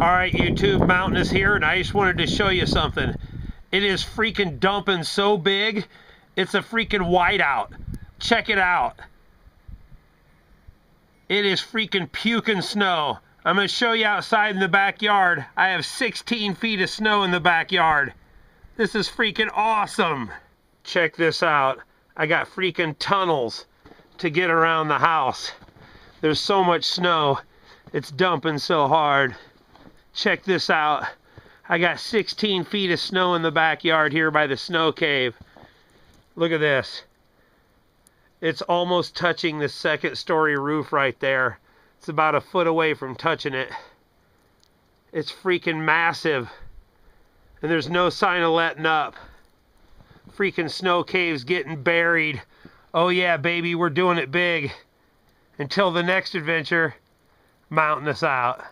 Alright YouTube, Mountainous here, and I just wanted to show you something. It is freaking dumping so big, it's a freaking whiteout. Check it out. It is freaking puking snow. I'm going to show you outside in the backyard. I have 16 feet of snow in the backyard. This is freaking awesome. Check this out. I got freaking tunnels to get around the house. There's so much snow. It's dumping so hard. Check this out. I got 16 feet of snow in the backyard here by the snow cave. Look at this. It's almost touching the second-story roof right there. It's about a foot away from touching it. It's freaking massive. And there's no sign of letting up. Freaking snow cave's getting buried. Oh yeah, baby, we're doing it big. Until the next adventure, Mountainous out.